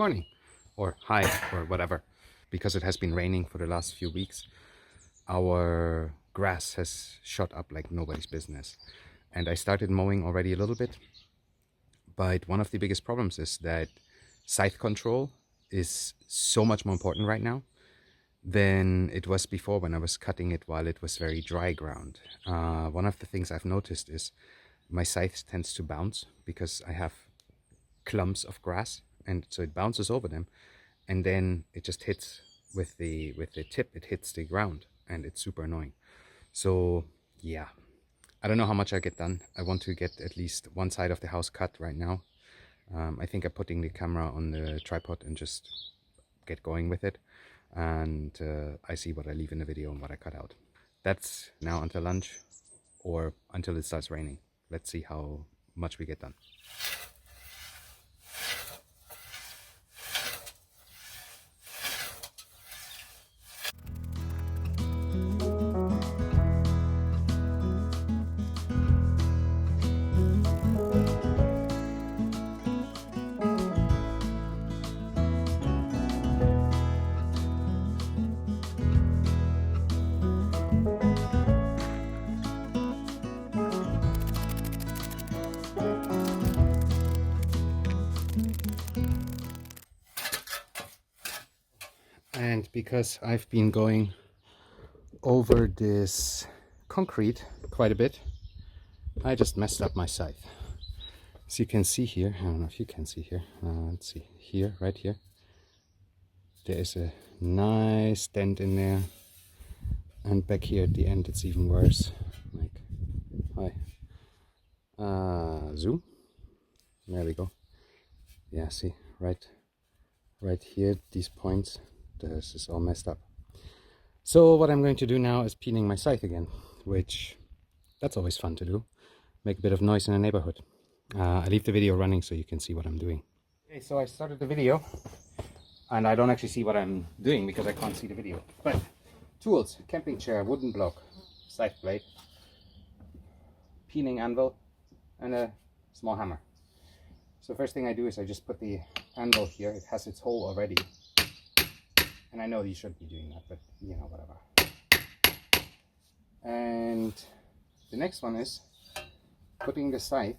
morning or hi or whatever. Because it has been raining for the last few weeks, our grass has shot up like nobody's business. And I started mowing already a little bit. But one of the biggest problems is that scythe control is so much more important right now than it was before when I was cutting it while it was very dry ground. One of the things I've noticed is my scythe tends to bounce because I have clumps of grass, and so it bounces over them, and then it just hits with the tip, it hits the ground, and it's super annoying. So yeah, I don't know how much I get done. I want to get at least one side of the house cut right now. I think I'm putting the camera on the tripod and just get going with it, and I see what I leave in the video and what I cut out. That's now until lunch or until it starts raining. Let's see how much we get done. And because I've been going over this concrete quite a bit, I just messed up my scythe. As you can see here, I don't know if you can see here, let's see, here, right here, there is a nice dent in there, and back here at the end it's even worse. Like, hi, zoom, there we go. Yeah, see, right here, these points, this is all messed up. So what I'm going to do now is peening my scythe again, which that's always fun to do, make a bit of noise in the neighborhood. I leave the video running so you can see what I'm doing. Okay, so I started the video and I don't actually see what I'm doing because I can't see the video. But tools: camping chair, wooden block, scythe blade, peening anvil, and a small hammer. So first thing I do is I just put the anvil here. It has its hole already. And I know you should be doing that, but you know, whatever. And the next one is putting the scythe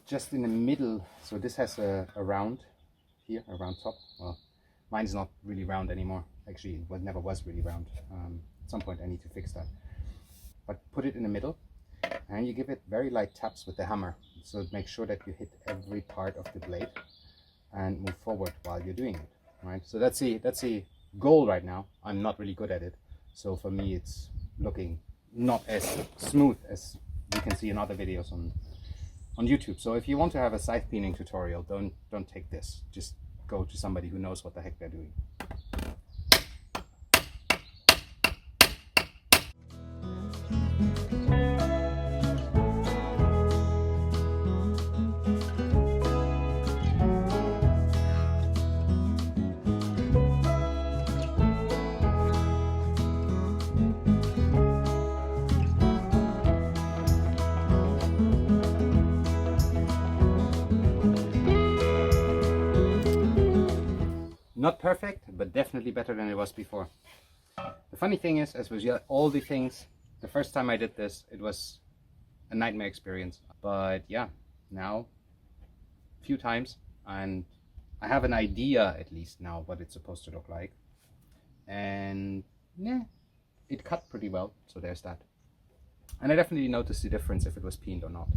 just in the middle. So this has a round here, a round top. Well, mine's not really round anymore. Actually, it never was really round. At some point I need to fix that. But put it in the middle, and you give it very light taps with the hammer. So make sure that you hit every part of the blade and move forward while you're doing it. Right, so that's the goal right now. I'm not really good at it, so for me it's looking not as smooth as you can see in other videos on YouTube. So if you want to have a scythe peening tutorial, don't take this. Just go to somebody who knows what the heck they're doing. Not perfect, but definitely better than it was before. The funny thing is, as with all the things, the first time I did this, it was a nightmare experience. But yeah, now, a few times, and I have an idea at least now what it's supposed to look like. And yeah, it cut pretty well, so there's that. And I definitely noticed the difference if it was peened or not.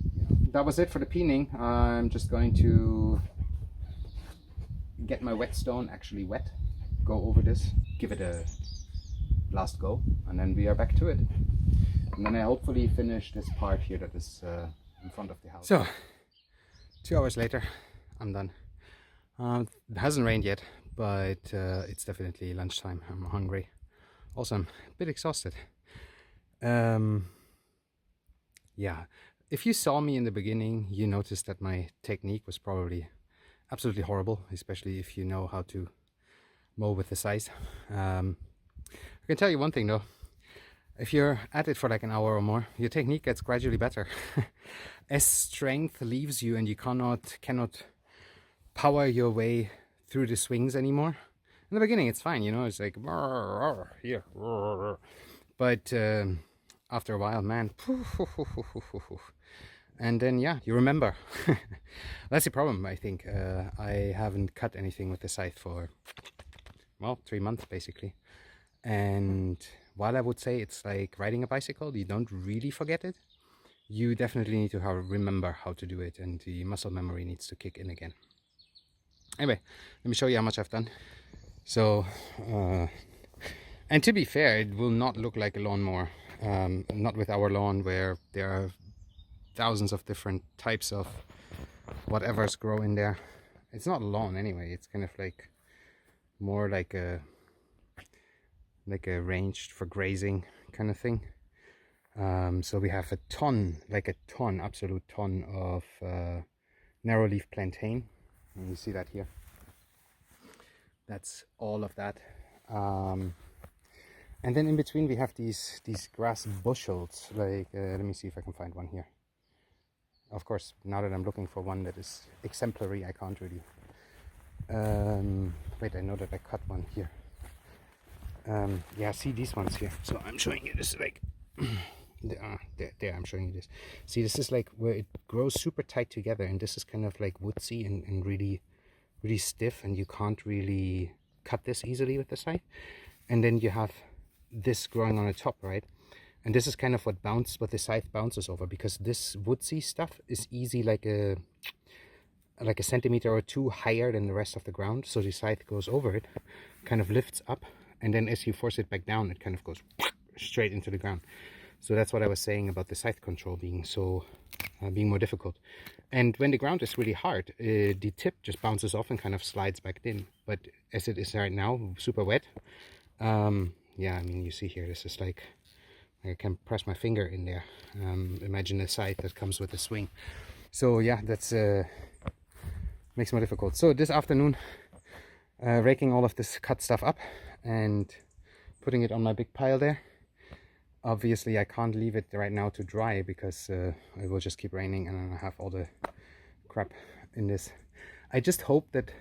That was it for the peening. I'm just going to get my whetstone actually wet, go over this, give it a last go, and then we are back to it. And then I hopefully finish this part here that is in front of the house. So 2 hours later, I'm done. It hasn't rained yet, but it's definitely lunchtime. I'm hungry. Also, I'm a bit exhausted. Yeah, if you saw me in the beginning, you noticed that my technique was probably absolutely horrible, especially if you know how to mow with the scythe. I can tell you one thing though: if you're at it for like an hour or more, your technique gets gradually better. As strength leaves you and you cannot power your way through the swings anymore. In the beginning it's fine, you know, it's like here, but after a while, man, and then yeah, you remember. That's the problem, I think. I haven't cut anything with the scythe for, well, 3 months basically. And while I would say it's like riding a bicycle, you don't really forget it. You definitely need to remember how to do it, and the muscle memory needs to kick in again. Anyway, let me show you how much I've done. So, and to be fair, it will not look like a lawnmower. Not with our lawn, where there are thousands of different types of whatever's grow in there. It's not a lawn anyway. It's kind of like more like a range for grazing kind of thing. So we have a ton, absolute ton of narrow leaf plantain. And you see that here. That's all of that. And then in between we have these grass bushels. Like let me see if I can find one here. Of course, now that I'm looking for one that is exemplary, I can't really. Wait, I know that I cut one here. Yeah, see these ones here. So I'm showing you this, like there I'm showing you this. See, this is like where it grows super tight together, and this is kind of like woodsy and really stiff, and you can't really cut this easily with the scythe. And then you have this growing on the top, right? And this is kind of what the scythe bounces over, because this woodsy stuff is easy, like a centimeter or two higher than the rest of the ground. So the scythe goes over it, kind of lifts up, and then as you force it back down, it kind of goes straight into the ground. So that's what I was saying about the scythe control being so being more difficult. And when the ground is really hard, the tip just bounces off and kind of slides back in. But as it is right now, super wet. Yeah, I mean, you see here, this is like, I can press my finger in there. Imagine a scythe that comes with a swing. So yeah, that's makes it more difficult. So this afternoon, raking all of this cut stuff up and putting it on my big pile there. Obviously I can't leave it right now to dry, because it will just keep raining and I'll have all the crap in this. I just hope that,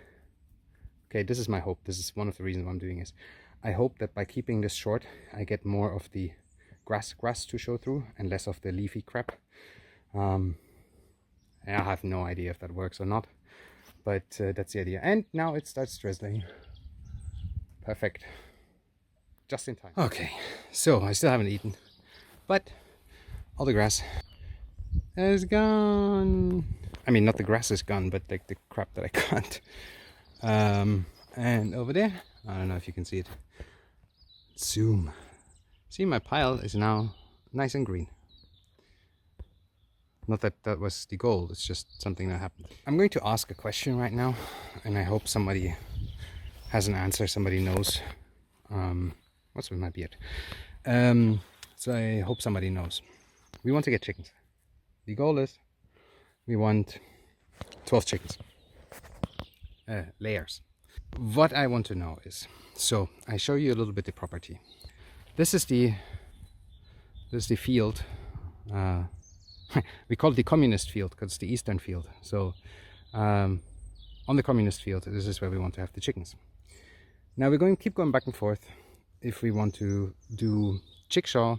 okay, this is my hope, this is one of the reasons why I'm doing this. I hope that by keeping this short, I get more of the grass to show through and less of the leafy crap. I have no idea if that works or not, but that's the idea. And now it starts drizzling. Perfect. Just in time. Okay, so I still haven't eaten, but all the grass is gone. I mean, not the grass is gone, but like the crap that I cut. And over there, I don't know if you can see it. Zoom. See, my pile is now nice and green. Not that that was the goal, it's just something that happened. I'm going to ask a question right now, and I hope somebody has an answer, somebody knows. What's with my beard? So I hope somebody knows. We want to get chickens. The goal is we want 12 chickens. Layers. What I want to know is, so I show you a little bit the property. This is the field. We call it the communist field because it's the eastern field. So on the communist field, this is where we want to have the chickens. Now we're going to keep going back and forth if we want to do chickshaw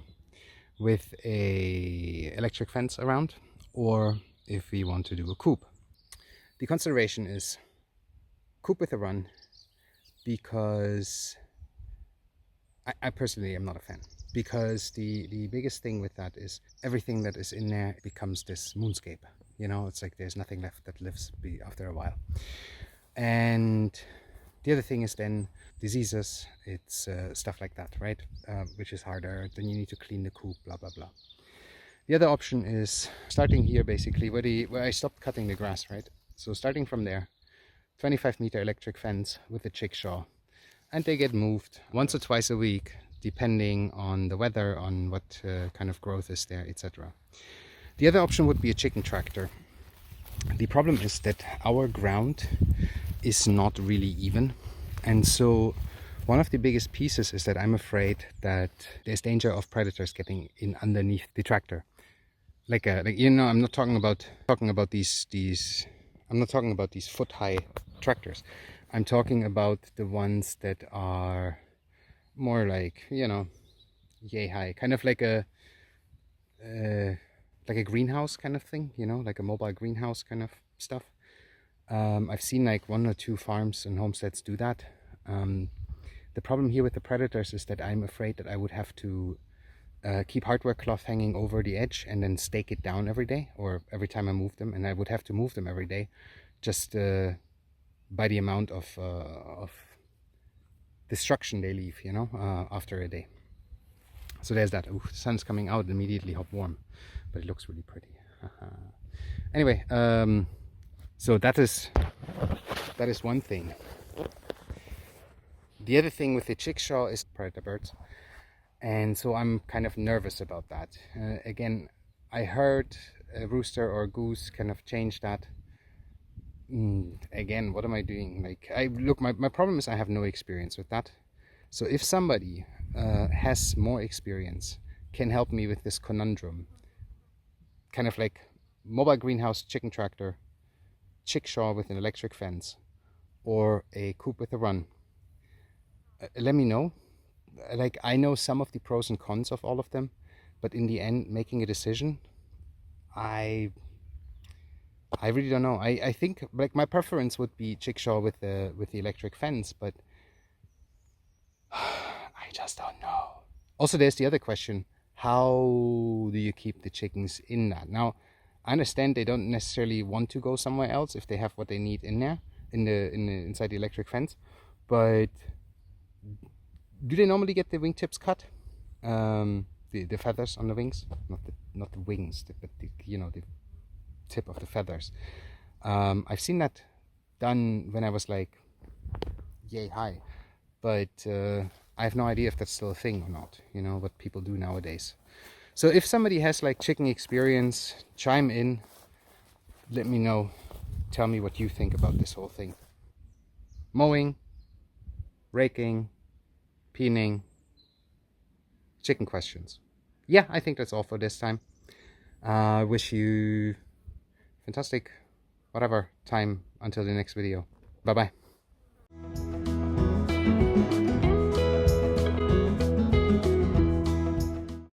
with a electric fence around, or if we want to do a coop. The consideration is coop with a run, because I personally am not a fan, because the biggest thing with that is everything that is in there becomes this moonscape. You know, it's like there's nothing left that lives after a while. And the other thing is then diseases, it's stuff like that, right? Which is harder. Then you need to clean the coop, blah blah blah. The other option is starting here, basically where I stopped cutting the grass, right? So starting from there, 25-meter electric fence with a chickshaw, and they get moved once or twice a week, depending on the weather, on what kind of growth is there, etc. The other option would be a chicken tractor. The problem is that our ground is not really even, and so one of the biggest pieces is that I'm afraid that there's danger of predators getting in underneath the tractor. Like you know, I'm not talking about these I'm not talking about these foot high tractors. I'm talking about the ones that are more like, you know, yay high, kind of like a greenhouse kind of thing, you know, like a mobile greenhouse kind of stuff. I've seen like 1 or 2 farms and homesteads do that. The problem here with the predators is that I'm afraid that I would have to keep hardware cloth hanging over the edge and then stake it down every day or every time I move them, and I would have to move them every day just by the amount of destruction they leave, you know, after a day. So there's that. Ooh, the sun's coming out, immediately hop warm, but it looks really pretty. Anyway, so that is one thing. The other thing with the chickshaw is predator birds, and so I'm kind of nervous about that. Again, I heard a rooster or a goose kind of change that. Again, what am I doing? Like, my problem is I have no experience with that. So if somebody has more experience, can help me with this conundrum, kind of like mobile greenhouse chicken tractor, chickshaw with an electric fence, or a coop with a run, let me know. Like, I know some of the pros and cons of all of them, but in the end, making a decision, I really don't know. I think like my preference would be chickshaw with the electric fence, but I just don't know. Also, there's the other question: how do you keep the chickens in that? Now, I understand they don't necessarily want to go somewhere else if they have what they need in there, inside the electric fence, but do they normally get the wingtips cut? The feathers on the wings, not the wings, but you know, the tip of the feathers. I've seen that done when I was like yay high, but I have no idea if that's still a thing or not, you know, what people do nowadays. So if somebody has like chicken experience, chime in, let me know, tell me what you think about this whole thing. Mowing, raking, peening, chicken questions. Yeah, I think that's all for this time. Wish you fantastic whatever time until the next video. Bye bye.